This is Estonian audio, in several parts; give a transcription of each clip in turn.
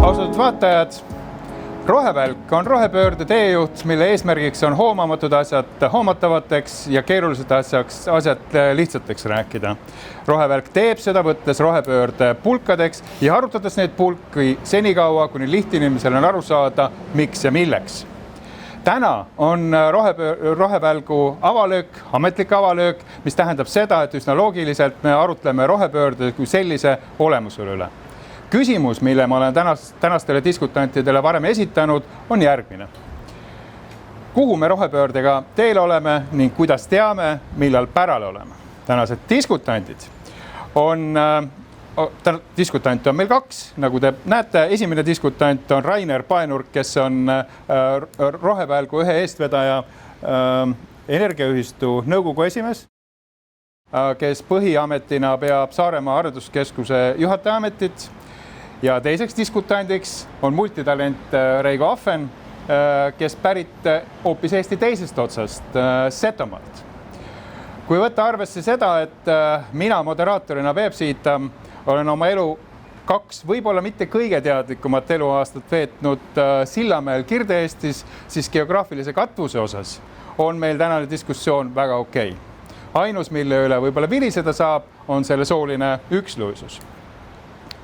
Austatud vaatajad, rohevälk on rohepöörde teejuht, mille eesmärgiks on hoomamatud asjad hoomatavateks ja keerulised asjad lihtsateks rääkida. Rohevälk teeb seda, võttes rohepöörde pulkadeks ja arutades neid pulki senikaua, kuni lihtinimesel on aru saada, miks ja milleks. Täna on rohevälgu avalöök, ametlik avalöök, mis tähendab seda, et üsna loogiliselt me arutleme rohepöörde kui sellise olemusele üle. Küsimus, mille ma olen tänastele diskutantidele varem esitanud, on järgmine. Kuhu me rohepöördega teel oleme ning kuidas teame, millal päral oleme? Tänased diskutandid diskutante on meil kaks, nagu te näete. Esimene diskutant on Rainer Paenurk, kes on rohevälgu ühe eestvedaja energiaühistu nõukogu esimees, kes põhiametina peab Saaremaa Hariduskeskuse juhataja ametit. Ja teiseks diskutandiks on multitalent Reigo Ahven, kes pärit hoopis Eesti teisest otsast, Setomaalt. Kui võtta arvesse seda, et mina moderaatorina Peepsiita olen oma elu kaks, võib-olla mitte kõige teadlikumat eluaastat veetnud Sillamäel Kirde-Eestis, siis geograafilise katvuse osas on meil tänane diskussioon väga okei. Ainus, mille üle võib-olla viriseda saab, on selle sooline üksluisus.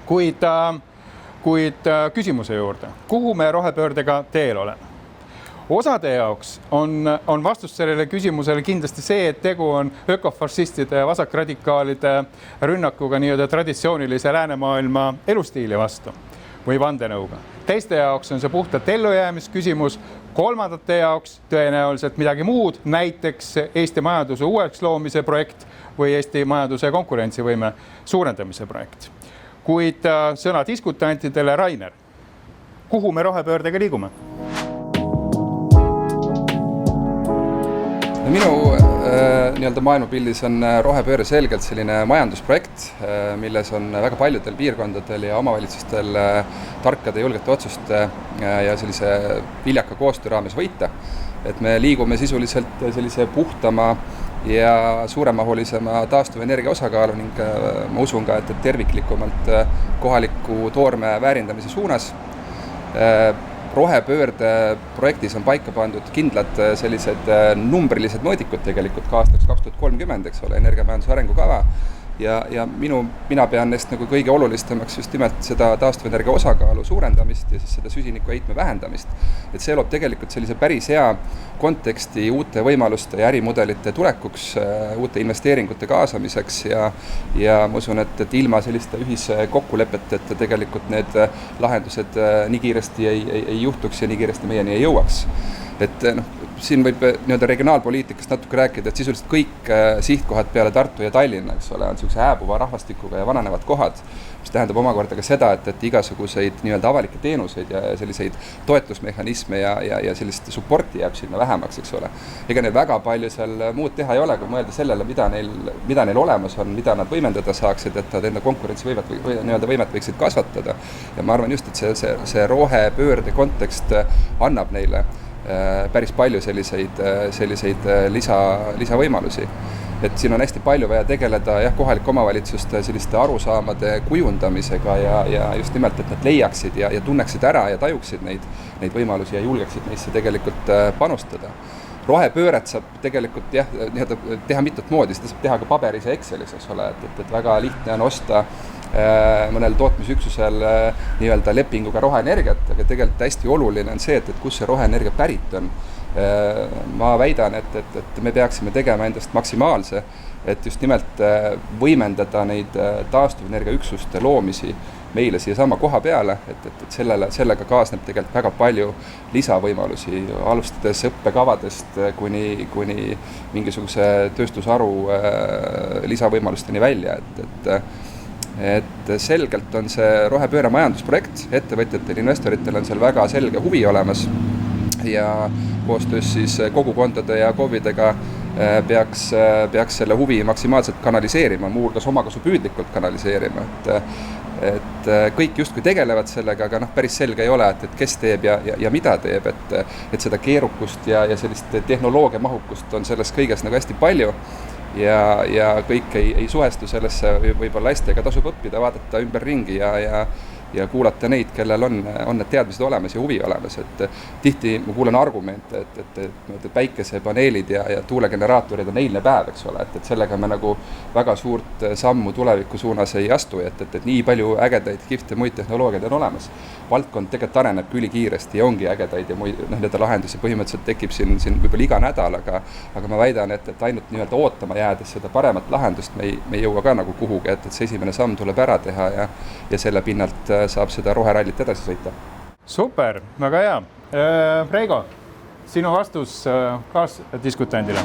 Kuid küsimuse juurde, kuhu me rohepöördega teel oleme? Osade jaoks on vastus sellele küsimusele kindlasti see, et tegu on ökofašistide ja vasakradikaalide rünnakuga nii-öelda traditsioonilise läänemaailma elustiili vastu või vandenõuga. Teiste jaoks on see puhtalt ellujäämisküsimus, kolmandate jaoks tõenäoliselt midagi muud, näiteks Eesti majanduse uueks loomise projekt või Eesti majanduse konkurentsivõime suurendamise projekt. Kuid sõna diskutantidele, Rainer, kuhu me rohepöördega liigume? Minu nii-öelda maailmapildis on rohepööre selgelt selline majandusprojekt, milles on väga paljudel piirkondadel ja omavalitsustel tarkade julgete otsuste ja sellise viljaka koostöö raames võita. Et me liigume sisuliselt sellise puhtama ja suuremahulisema taastuvenergia osakaalu ning ma usun ka, et terviklikumalt kohaliku toorme väärindamise suunas. Rohepöörde projektis on paika pandud kindlad sellised numbrilised mõõdikud tegelikult ka aastaks 2030, eks ole, energiamajanduse arengukava. Ja mina pean neist nagu kõige olulistemaks just nimelt seda taastuvenergia osakaalu suurendamist ja siis seda süsinikuheitme vähendamist. Et see loob tegelikult sellise päris hea konteksti uute võimaluste ja ärimudelite tulekuks, uute investeeringute kaasamiseks ja ma usun, et ilma selliste ühise kokkulepeteta tegelikult need lahendused nii kiiresti ei juhtuks ja nii kiiresti meieni ei jõuaks. Et siin võib nii-öelda regionaalpoliitikast natuke rääkida, et sisuliselt kõik sihtkohad peale Tartu ja Tallinna, eks ole, on sellise hääbuva rahvastikuga ja vananevad kohad, mis tähendab omakorda ka seda, et igasuguseid nii-öelda avalikke teenuseid ja selliseid toetusmehhanisme ja sellist supporti jääb sinna vähemaks, eks ole. Ega neil väga palju seal muud teha ei ole, kui mõelda sellele, mida neil olemas on, mida nad võimendada saaksid, et nad enda konkurentsivõimet võiksid kasvatada. Ja ma arvan just, et see rohepöörde kontekst annab neile päris palju selliseid lisavõimalusi. Et siin on hästi palju vaja tegeleda kohalike omavalitsuste selliste arusaamade kujundamisega ja just nimelt, et nad leiaksid ja tunneksid ära ja tajuksid neid võimalusi ja julgeksid neisse tegelikult panustada. Rohepööret saab tegelikult teha mitut moodi, seda saab teha ka paberis ja Excelis, eks ole, et väga lihtne on osta mõnel tootmisüksusel nii-öelda lepinguga roheenergiat, aga tegelikult hästi oluline on see, et kus see roheenergia pärit on. Ma väidan, et me peaksime tegema endast maksimaalse, et just nimelt võimendada neid taastuvenergiaüksuste loomisi meile siia sama koha peale, et sellega kaasneb tegelikult väga palju lisavõimalusi, alustades õppekavadest kuni mingisuguse tööstusharu lisavõimalusteni välja, et selgelt on see rohepööre majandusprojekt, ettevõtjatel, investoritel on seal väga selge huvi olemas ja koostöös siis kogukondade ja KOV-idega peaks selle huvi maksimaalselt kanaliseerima, muuhulgas omakasupüüdlikult kanaliseerima, et kõik justkui tegelevad sellega, aga päris selge ei ole, et kes teeb ja mida teeb, et seda keerukust ja sellist tehnoloogia mahukust on selles kõiges nagu hästi palju ja kõik ei suhestu sellesse võib-olla hästi, aga tasub õppida, vaadata ümber ringi ja ja kuulata neid, kellel on need teadmised olemas ja huvi olemas, et tihti ma kuulen argumente, et päikesepaneelid ja tuulegeneraatorid on eilne päev, eks ole, et sellega me nagu väga suurt sammu tuleviku suunas ei astu, et nii palju ägedaid, kihvte muid tehnoloogiaid on olemas. Valdkond tegelikult areneb ülikiiresti ja ongi ägedaid ja muid, nende lahendusi põhimõtteliselt tekib siin võib-olla iga nädal, aga ma väidan, et ainult nii-öelda ootama jäädes seda paremat lahendust me ei jõua ka nagu kuhugi, et see esimene samm tuleb ära teha ja selle pinnalt saab seda roherallit edasi sõita. Super, väga hea. Reigo, sinu vastus kaasdiskutandile.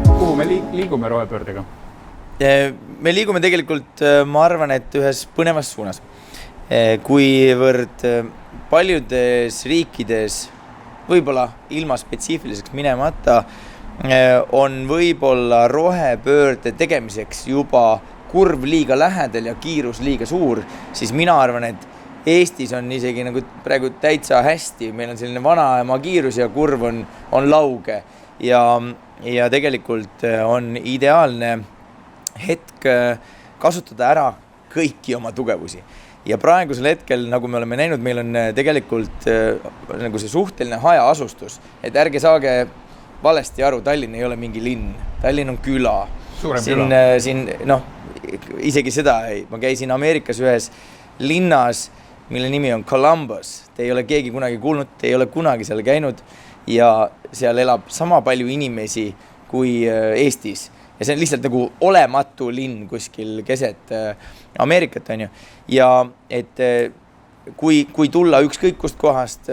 Kuhu me liigume rohepöördega? Me liigume tegelikult, ma arvan, et ühes põnevas suunas. Kuivõrd paljudes riikides, võib-olla ilma spetsiifiliseks minemata, on võib-olla rohepöörde tegemiseks juba kurv liiga lähedal ja kiirus liiga suur, siis mina arvan, et Eestis on isegi nagu praegu täitsa hästi, meil on selline vanaema kiirus ja kurv on lauge ja tegelikult on ideaalne hetk kasutada ära kõiki oma tugevusi. Ja praegusel hetkel, nagu me oleme näinud, meil on tegelikult nagu see suhteline hajaasustus, et ärge saage valesti aru, Tallinn ei ole mingi linn, Tallinn on küla. Siin, isegi seda, ma käisin Ameerikas ühes linnas, mille nimi on Columbus, te ei ole keegi kunagi kuulnud, te ei ole kunagi seal käinud ja seal elab sama palju inimesi kui Eestis. Ja see on lihtsalt nagu olematu linn kuskil keset Ameerikat, on ju. Ja et kui tulla ükskõik kust kohast,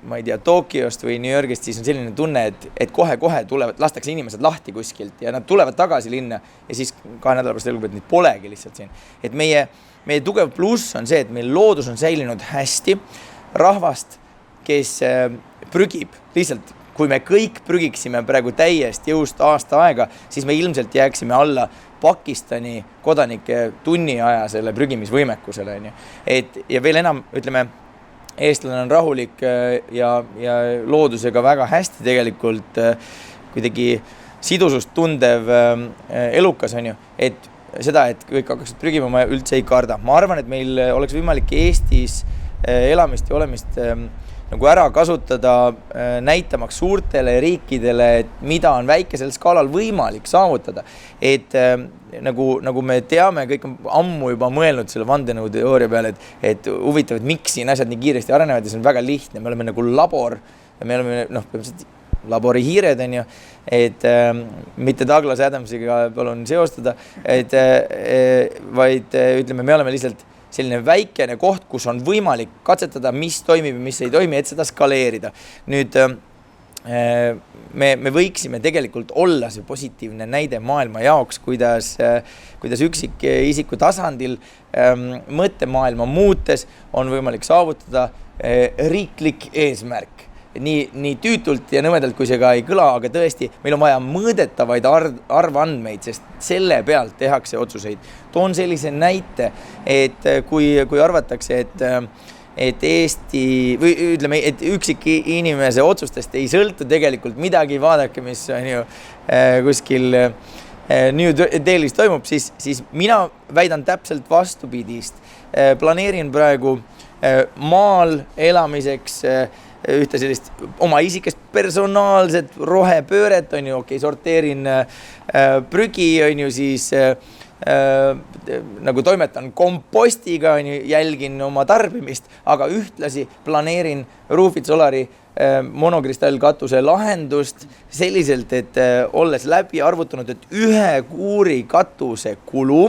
ma ei tea, Tokyost või New Yorgist, siis on selline tunne, et kohe-kohe lastakse inimesed lahti kuskilt ja nad tulevad tagasi linna ja siis 2 nädala pärast selgub, et neid polegi lihtsalt siin. Et meie tugev pluss on see, et meil loodus on säilinud hästi, rahvast, kes prügib lihtsalt. Kui me kõik prügiksime praegu täiesti jõust aasta aega, siis me ilmselt jääksime alla Pakistani kodanike tunniaja selle prügimisvõimekusele. Ja veel enam, ütleme, eestlane on rahulik ja loodusega väga hästi tegelikult kuidagi sidusust tundev elukas, on ju. Et seda, et kõik hakkaksid prügima, ma üldse ei karda. Ma arvan, et meil oleks võimalik Eestis elamist ja olemist nagu ära kasutada, näitamaks suurtele riikidele, et mida on väikesel skaalal võimalik saavutada. Et nagu me teame, kõik on ammu juba mõelnud selle vandenõuteooria peale, et huvitav, et miks siin asjad nii kiiresti arenevad ja see on väga lihtne. Me oleme nagu labor ja me oleme laborihiired, on ju, et mitte Douglas Adamsiga palun seostada, vaid ütleme, me oleme lihtsalt selline väikene koht, kus on võimalik katsetada, mis toimib ja mis ei toimi, et seda skaleerida. Nüüd me võiksime tegelikult olla see positiivne näide maailma jaoks, kuidas üksik isiku tasandil mõttemaailma muutes on võimalik saavutada riiklik eesmärk. Nii tüütult ja nõmedalt, kui see ka ei kõla, aga tõesti, meil on vaja mõõdetavaid arvandmeid, sest selle pealt tehakse otsuseid. Toon sellise näite, et kui arvatakse, et Eesti, või ütleme, et üksik inimese otsustest ei sõltu tegelikult midagi, vaadake, mis on ju kuskil New Delhis toimub, siis mina väidan täpselt vastupidist. Planeerin praegu maal elamiseks ühte sellist oma isikest personaalset rohepööret, on ju, sorteerin prügi, on ju, siis nagu toimetan kompostiga, on ju, jälgin oma tarbimist, aga ühtlasi planeerin Roofit Solari monokristallkatuse lahendust selliselt, et olles läbi arvutanud, et 1 kuuri katuse kulu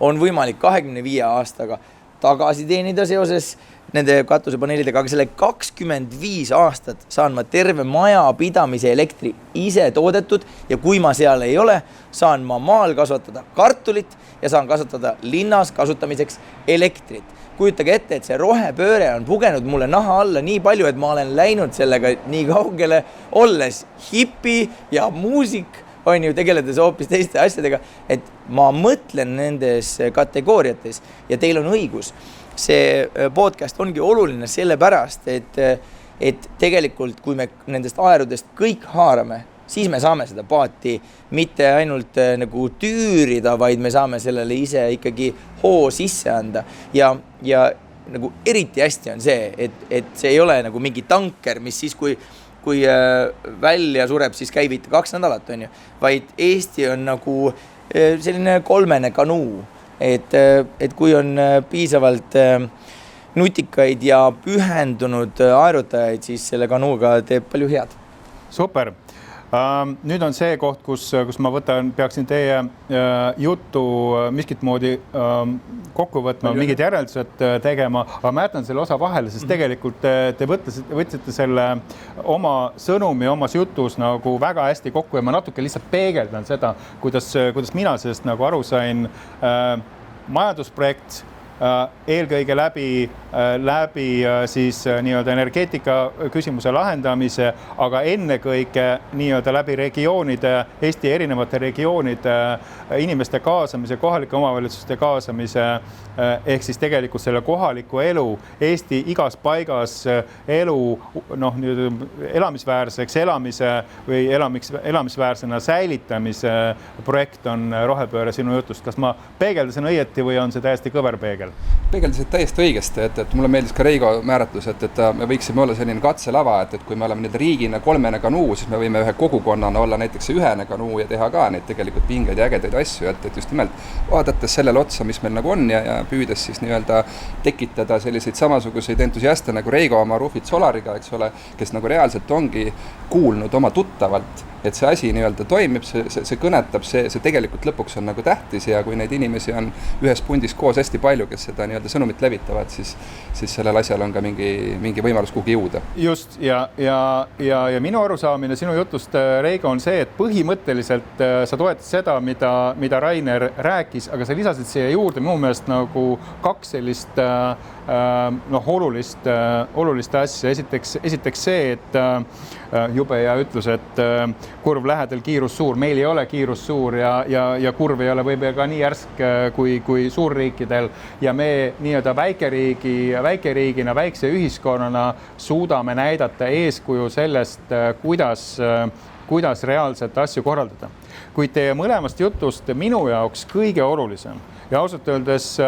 on võimalik 25 aastaga tagasi teenida seoses nende katusepaneelidega, aga selle 25 aastat saan ma terve maja pidamise elektri ise toodetud ja kui ma seal ei ole, saan ma maal kasvatada kartulit ja saan kasutada linnas kasutamiseks elektrit. Kujutage ette, et see rohepööre on pugenud mulle naha alla nii palju, et ma olen läinud sellega nii kaugele, olles hipi ja muusik, on ju, tegeledes hoopis teiste asjadega, et ma mõtlen nendes kategooriates ja teil on õigus. See podcast ongi oluline sellepärast, et tegelikult kui me nendest aerudest kõik haarame, siis me saame seda paati mitte ainult nagu tüürida, vaid me saame sellele ise ikkagi hoo sisse anda ja nagu eriti hästi on see, et see ei ole nagu mingi tanker, mis siis, kui välja sureb, siis käivita 2 nädalat, on ju, vaid Eesti on nagu selline 3-ne kanuu, et kui on piisavalt nutikaid ja pühendunud aerutajaid, siis selle kanuuga teeb palju head. Super. Nüüd on see koht, kus ma peaksin teie juttu miskit moodi kokku võtma, mingid järeldused tegema, aga ma jätan selle osa vahele, sest tegelikult te võtsite selle oma sõnumi, omas jutus nagu väga hästi kokku ja ma natuke lihtsalt peegeldan seda, kuidas mina sellest nagu aru sain. Majandusprojekt eelkõige läbi siis nii-öelda energeetika küsimuse lahendamise, aga ennekõike nii-öelda läbi regioonide, Eesti erinevate regioonide inimeste kaasamise, kohalike omavalitsuste kaasamise, ehk siis tegelikult selle kohaliku elu, Eesti igas paigas elu, elamisväärseks elamise või elamisväärsena säilitamise projekt on rohepööre sinu jutust. Kas ma peegeldasin õieti või on see täiesti kõverpeegel? Peegeldasid täiesti õigesti, et mulle meeldis ka Reigo määratlus, et me võiksime olla selline katselava, et kui me oleme nüüd riigina 3-ne kanuu, siis me võime ühe kogukonnana olla näiteks 1-ne kanuu ja teha ka neid tegelikult pingeid ja ägedaid asju, et just nimelt vaadates sellele otsa, mis meil nagu on ja püüdes siis nii-öelda tekitada selliseid samasuguseid entusiaste nagu Reigo oma Roofit Solariga, eks ole, kes nagu reaalselt ongi kuulnud oma tuttavalt, et see asi nii-öelda toimib, see kõnetab, see tegelikult lõpuks on nagu tähtis ja kui neid inimesi on ühes pundis koos hästi palju, kes seda nii-öelda sõnumit levitavad, siis sellel asjal on ka mingi võimalus kuhugi jõuda. Just, ja minu arusaamine sinu jutust, Reigo, on see, et põhimõtteliselt sa toetad seda, mida Rainer rääkis, aga sa lisasid siia juurde minu meelest nagu 2 sellist olulist asja. Esiteks see, et jube ja ütlus, et kurv lähedal, kiirus suur. Meil ei ole kiirus suur ja kurv ei ole võib-olla ka nii järsk kui suurriikidel ja me nii-öelda väikeriigina, väikse ühiskonnana suudame näidata eeskuju sellest, kuidas reaalselt asju korraldada. Kuid teie mõlemast jutust minu jaoks kõige olulisem ja ausalt öeldes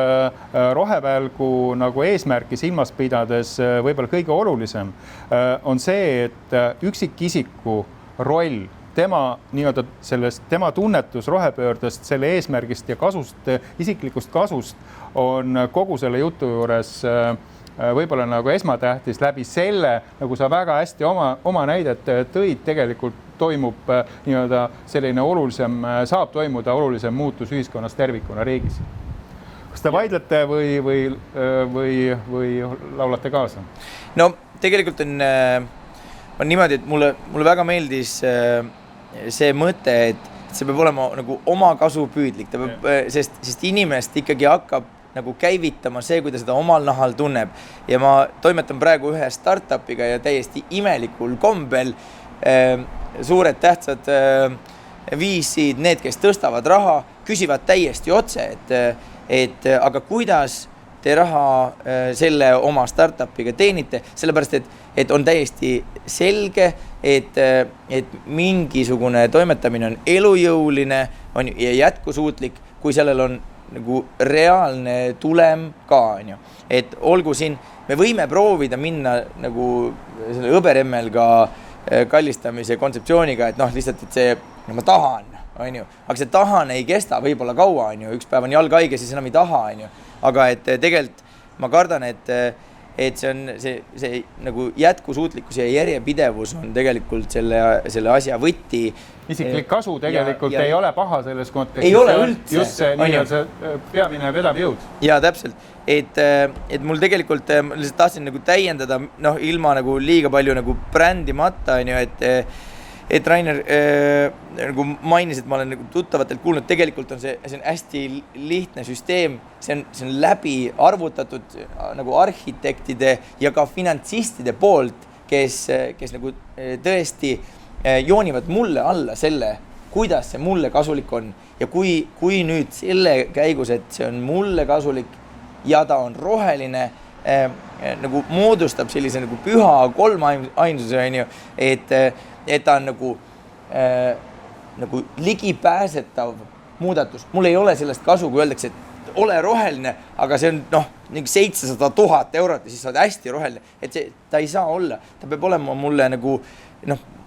rohevälgu nagu eesmärki silmas pidades võib-olla kõige olulisem on see, et üksikisiku roll, tema tunnetus rohepöördest, selle eesmärgist ja kasust, isiklikust kasust on kogu selle jutu juures võib-olla nagu esmatähtis läbi selle, nagu sa väga hästi oma näidet tõid, tegelikult toimub nii-öelda selline saab toimuda olulisem muutus ühiskonnas tervikuna riigis. Kas te vaidlete või laulate kaasa? No tegelikult on niimoodi, et mulle väga meeldis see mõte, et see peab olema nagu oma kasu püüdlik, sest inimest ikkagi hakkab nagu käivitama see, kui ta seda omal nahal tunneb. Ja ma toimetan praegu ühe startupiga ja täiesti imelikul kombel suured tähtsad VC-d, need, kes tõstavad raha, küsivad täiesti otse, et aga kuidas te raha selle oma startupiga teenite, sellepärast, et on täiesti selge, et mingisugune toimetamine on elujõuline on ja jätkusuutlik, kui sellel on nagu reaalne tulem ka, on ju. Et olgu siin, me võime proovida minna nagu selle hõberemmelga kallistamise kontseptsiooniga, et lihtsalt, et see, ma tahan, on ju. Aga see tahan ei kesta võib-olla kaua, on ju. Üks päev on jalg haige, siis enam ei taha, on ju. Aga et tegelikult ma kardan, et see on see nagu jätkusuutlikkus ja järjepidevus on tegelikult selle asja võtti. Isiklik kasu tegelikult ei ole paha selles kontekstis. Ei ole üldse. Just see peamine vedav jõud. Ja täpselt, et mul tegelikult lihtsalt tahtsin nagu täiendada, ilma nagu liiga palju nagu brändimata, on ju, et Rainer nagu mainis, et ma olen nagu tuttavatelt kuulnud, tegelikult on see on hästi lihtne süsteem, see on läbi arvutatud nagu arhitektide ja ka finantsistide poolt, kes nagu tõesti joonivad mulle alla selle, kuidas see mulle kasulik on ja kui nüüd selle käigus, et see on mulle kasulik ja ta on roheline, nagu moodustab sellise nagu püha kolmainsuse, on ju, et ta on nagu nagu ligipääsetav muudatus. Mul ei ole sellest kasu, kui öeldakse, et ole roheline, aga see on 700 000 eurot ja siis sa oled hästi roheline. Et ta ei saa olla, ta peab olema mulle nagu,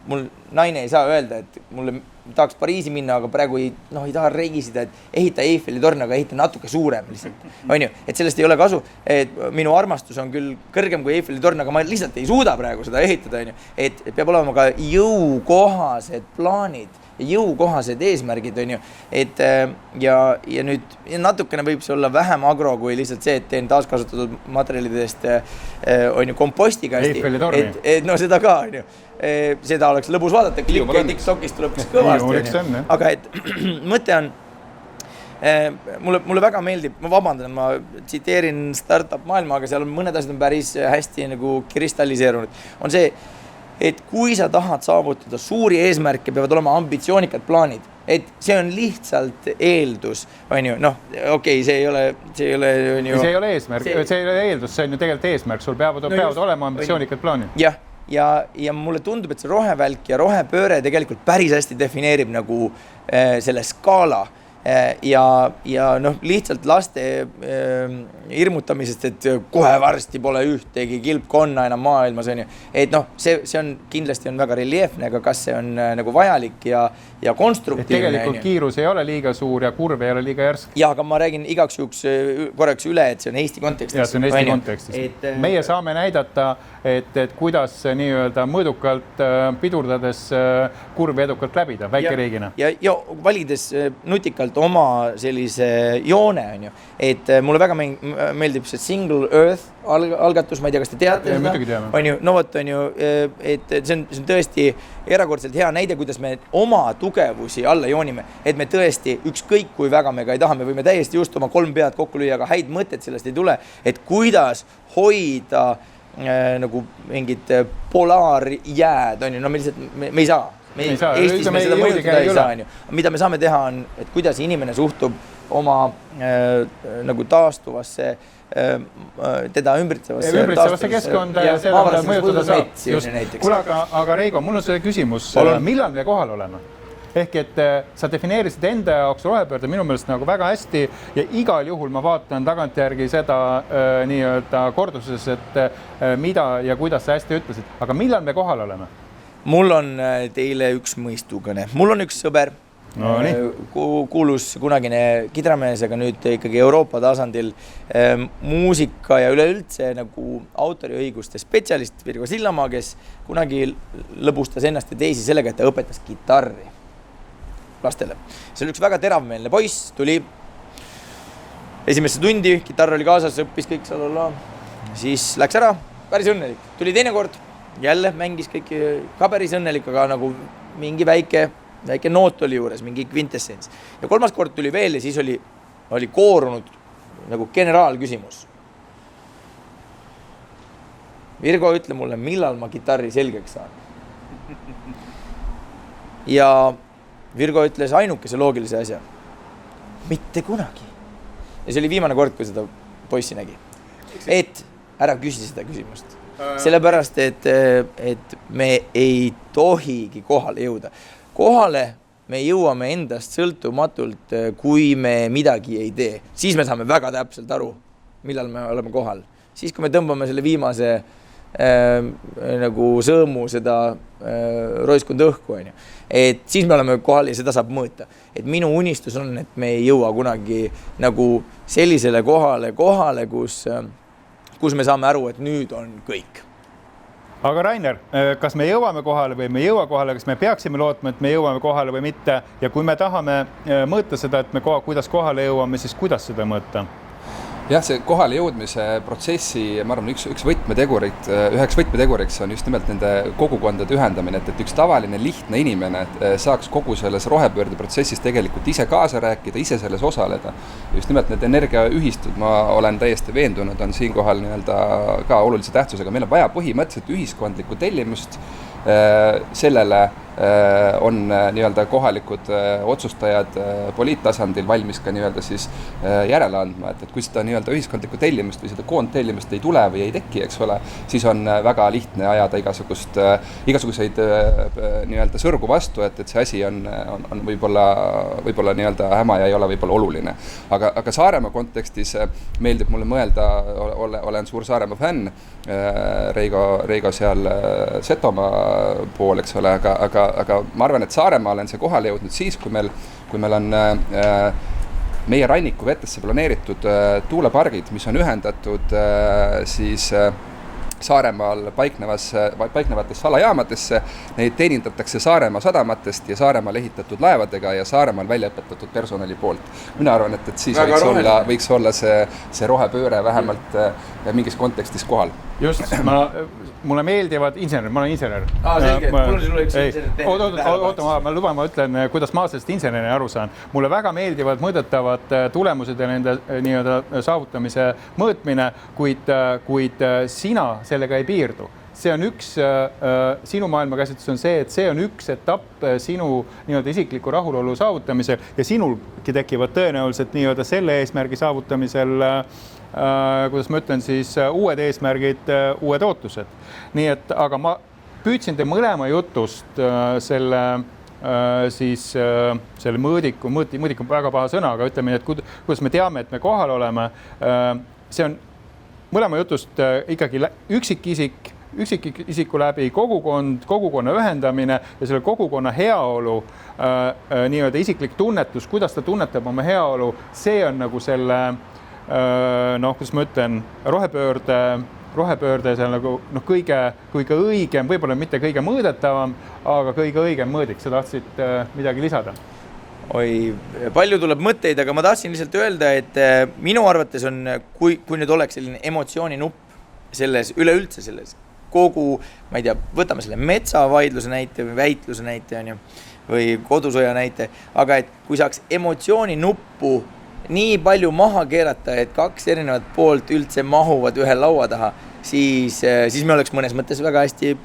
mul naine ei saa öelda, et mulle tahaks Pariisi minna, aga praegu ei taha reisida, et ehita Eiffeli torn, aga ehita natuke suurem lihtsalt. On ju, et sellest ei ole kasu, et minu armastus on küll kõrgem kui Eiffeli torn, aga ma lihtsalt ei suuda praegu seda ehitada, on ju. Et peab olema ka jõukohased plaanid ja jõukohased eesmärgid, on ju. Et ja nüüd natukene võib see olla vähem agro kui lihtsalt see, et teen taaskasutatud materjalidest on ju kompostikasti. Eiffeli torni. Seda ka, on ju. Seda oleks lõbus vaadata, klikke TikTokist tuleb kõvasti. Aga et mõte on, mulle väga meeldib, ma vabandan, ma tsiteerin startup maailma, aga seal on mõned asjad on päris hästi nagu kristalliseerunud. On see, et kui sa tahad saavutada suuri eesmärke, peavad olema ambitsioonikad plaanid. Et see on lihtsalt eeldus, on ju, okei, see ei ole, on ju. See ei ole eesmärk, see ei ole eeldus, see on ju tegelikult eesmärk, sul peavad olema ambitsioonikad plaanid. Jah, ja mulle tundub, et see rohevälk ja rohepööre tegelikult päris hästi defineerib nagu selle skaala ja lihtsalt laste hirmutamisest, et kohe varsti pole ühtegi kilpkonna enam maailmas, on ju. Et see on kindlasti on väga reljeefne, aga kas see on nagu vajalik ja konstruktiivne. Tegelikult kiirus ei ole liiga suur ja kurv ei ole liiga järsk. Ja, aga ma räägin igaks juhuks korraks üle, et see on Eesti kontekstis. Ja, see on Eesti kontekstis. Meie saame näidata, et kuidas nii-öelda mõõdukalt pidurdades kurvi edukalt läbida väikeriigina. Ja valides nutikalt oma sellise joone, on ju. Et mulle väga meeldib see Single Earth algatus, ma ei tea, kas te teate seda? On ju, on ju, et see on tõesti erakordselt hea näide, kuidas me oma tugevusi alla joonime, et me tõesti ükskõik kui väga me ka ei taha, me võime täiesti just oma 3 pead kokku lüüa, aga häid mõtted sellest ei tule, et kuidas hoida nagu mingid polaarjääd, on ju, me lihtsalt, me ei saa. Eestis me seda mõjutada ei saa, on ju. Mida me saame teha on, et kuidas inimene suhtub oma nagu taastuvasse teda ümbritsevasse keskkonda ja seda mõjutada saab. Kuule, aga Reigo, mul on see küsimus, millal me kohal oleme? Ehk et sa defineerisid enda jaoks rohepöörde minu meelest nagu väga hästi ja igal juhul ma vaatan tagantjärgi seda nii-öelda korduses, et mida ja kuidas sa hästi ütlesid. Aga millal me kohal oleme? Mul on teile üks mõistukõne. Mul on üks sõber, kuulus kunagine kidramees, aga nüüd ikkagi Euroopa tasandil muusika ja üleüldse nagu autoriõiguste spetsialist Virgo Sillamaa, kes kunagi lõbustas ennast ja teisi sellega, et ta õpetas kitarri lastele. See oli üks väga teravmeelne poiss, tuli esimesse tundi, kitarr oli kaasas, õppis kõik salala, siis läks ära, päris õnnelik. Tuli teine kord, jälle mängis kõik ka päris õnnelik, aga nagu mingi väike noot oli juures, mingi kvintessents. Ja 3. kord tuli veel ja siis oli koorunud nagu generaalküsimus. Virgo, ütle mulle, millal ma kitarri selgeks saan? Ja Virgo ütles ainukese loogilise asja. Mitte kunagi. Ja see oli viimane kord, kui seda poissi nägi. Et ära küsi seda küsimust. Sellepärast, et me ei tohigi kohale jõuda. Kohale me jõuame endast sõltumatult, kui me midagi ei tee. Siis me saame väga täpselt aru, millal me oleme kohal. Siis, kui me tõmbame selle viimase nagu sõõmu seda roiskund õhku, on ju. Et siis me oleme kohal ja seda saab mõõta. Et minu unistus on, et me ei jõua kunagi nagu sellisele kohale, kus me saame aru, et nüüd on kõik. Aga Rainer, kas me jõuame kohale või me ei jõua kohale, kas me peaksime lootma, et me jõuame kohale või mitte? Ja kui me tahame mõõta seda, et me kuidas kohale jõuame, siis kuidas seda mõõta? Jah, see kohale jõudmise protsessi, ma arvan, üheks võtmeteguriks on just nimelt nende kogukondade ühendamine, et üks tavaline lihtne inimene saaks kogu selles rohepöörde protsessis tegelikult ise kaasa rääkida, ise selles osaleda. Just nimelt need energiaühistud, ma olen täiesti veendunud, on siinkohal ka olulise tähtsusega. Meil on vaja põhimõtteliselt ühiskondlikku tellimust sellele on nii-öelda kohalikud otsustajad poliittasandil valmis ka nii-öelda siis järele andma, et kui seda nii-öelda ühiskondlikku tellimust või seda koondtellimust ei tule või ei teki, eks ole, siis on väga lihtne ajada igasuguseid nii-öelda sõrgu vastu, et see asi on võib-olla nii-öelda häma ja ei ole võib-olla oluline. Aga Saaremaa kontekstis meeldib mulle mõelda, olen suur Saaremaa fänn, Reigo seal Setomaa pool, eks ole, aga ma arvan, et Saaremaale on see kohale jõudnud siis, kui meil on meie ranniku vetesse planeeritud tuulepargid, mis on ühendatud siis Saaremaal paiknevatesse salajaamadesse, neid teenindatakse Saaremaa sadamatest ja Saaremaal ehitatud laevadega ja Saaremaal väljaõpetatud personali poolt. Mina arvan, et siis võiks olla see rohepööre vähemalt mingis kontekstis kohal. Just, mulle meeldivad insener, ma olen insener. Selge, mul on sulle üks insener. Oota, ma ütlen, kuidas ma sellest insenerina aru saan. Mulle väga meeldivad mõõdetavad tulemused ja nende nii-öelda saavutamise mõõtmine, kuid sina sellega ei piirdu. See on sinu maailmakäsitlus on see, et see on üks etapp sinu nii-öelda isikliku rahulolu saavutamisel ja sinulgi tekivad tõenäoliselt nii-öelda selle eesmärgi saavutamisel kuidas ma ütlen, siis uued eesmärgid, uued ootused. Nii et, aga ma püüdsin te mõlema jutust selle mõõdiku on väga paha sõna, aga ütleme, et kuidas me teame, et me kohal oleme, see on mõlema jutust ikkagi üksikisiku läbi kogukonna ühendamine ja selle kogukonna heaolu, nii-öelda isiklik tunnetus, kuidas ta tunnetab oma heaolu, see on nagu selle kuidas ma ütlen, rohepöörde seal nagu kõige õigem, võib-olla mitte kõige mõõdetavam, aga kõige õigem mõõdik. Sa tahtsid midagi lisada? Oi, palju tuleb mõtteid, aga ma tahtsin lihtsalt öelda, et minu arvates on, kui nüüd oleks selline emotsiooninupp selles, üleüldse selles kogu, ma ei tea, võtame selle metsavaidluse näite või väitluse näite on ju, või kodusõja näite, aga et kui saaks emotsiooninnuppu nii palju maha keerata, et kaks erinevat poolt üldse mahuvad ühe laua taha, siis me oleks mõnes mõttes väga hästi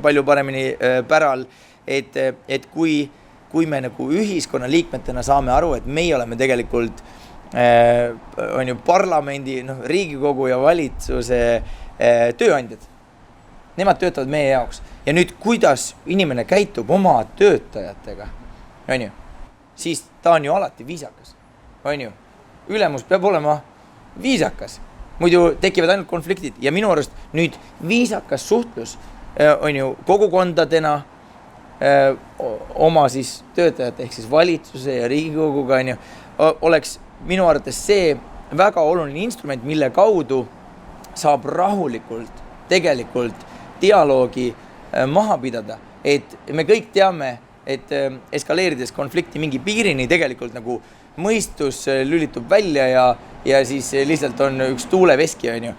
palju paremini päral, et kui me nagu ühiskonna liikmetena saame aru, et meie oleme tegelikult on ju parlamendi, Riigikogu ja valitsuse tööandjad. Nemad töötavad meie jaoks. Ja nüüd, kuidas inimene käitub oma töötajatega, on ju, siis ta on ju alati viisakas. On ju, ülemus peab olema viisakas, muidu tekivad ainult konfliktid ja minu arust nüüd viisakas suhtlus on ju kogukondadena oma siis töötajate ehk siis valitsuse ja Riigikoguga on ju, oleks minu arvates see väga oluline instrument, mille kaudu saab rahulikult tegelikult dialoogi maha pidada, et me kõik teame, et eskaleerides konflikti mingi piirini tegelikult nagu mõistus lülitub välja ja siis lihtsalt on üks tuuleveski, on ju.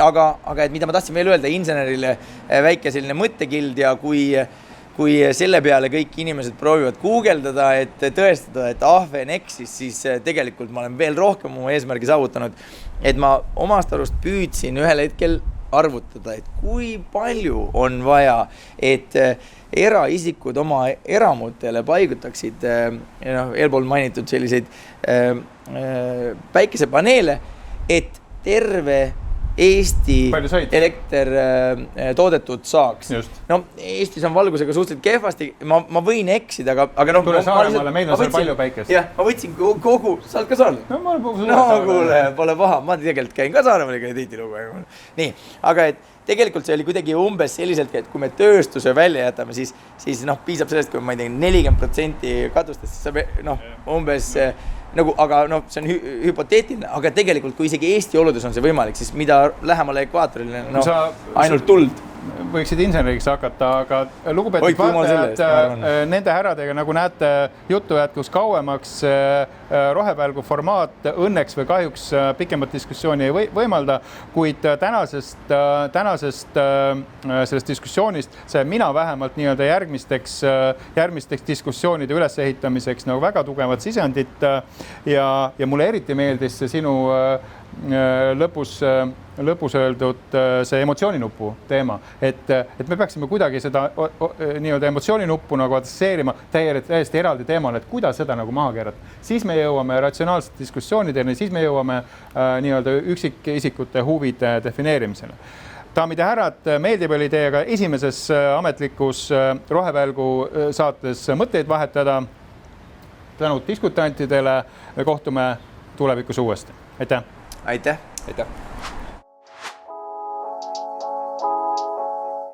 Aga et mida ma tahtsin veel öelda insenerile, väike selline mõttekild ja kui selle peale kõik inimesed proovivad guugeldada, et tõestada, et Ahven eksis, siis tegelikult ma olen veel rohkem oma eesmärgi saavutanud, et ma omast arust püüdsin ühel hetkel arvutada, et kui palju on vaja, et eraisikud oma eramutele paigutaksid eelpool mainitud selliseid päikesepaneele, et terve Eesti elekter toodetud saaks. Just. No, Eestis on valgusega suhteliselt kehvasti, ma võin eksida, aga tule Saaremaale, meil on seal palju päikest. Jah, ma võtsin kogu, sa oled ka saanud? No, kuule, pole paha, ma tegelikult käin ka Saaremaale, käin tihti lugu. Nii, aga et tegelikult see oli kuidagi umbes selliselt, et kui me tööstuse välja jätame, siis piisab sellest, kui ma ei tea 40% katustest, siis umbes nagu, aga see on hüpoteetiline, aga tegelikult kui isegi Eesti oludes on see võimalik, siis mida lähemale ekvaatorile, ainult tuld. Võiksid inseneriks hakata, aga lugupeetud vaatajad, nende häradega, nagu näete, juttu jätkus kauemaks, rohepälgu formaat õnneks või kahjuks pikemat diskussiooni ei võimalda, kuid tänasest sellest diskussioonist see mina vähemalt nii-öelda järgmisteks diskussioonide ülesehitamiseks nagu väga tugevat sisendit ja mulle eriti meeldis see sinu lõpus öeldud see emotsiooninupu teema, et me peaksime kuidagi seda nii-öelda emotsiooninupu nagu adresseerima täiesti eraldi teemal, et kuidas seda nagu maha keerata. Siis me jõuame ratsionaalsete diskussioonideni, siis me jõuame nii-öelda üksikisikute huvide defineerimisele. Daamid ja härrad, meeldib oli teiega esimeses ametlikus Rohevälgu saates mõtteid vahetada. Tänud diskutantidele, me kohtume tulevikus uuesti. Aitäh! Aitäh! Aitäh!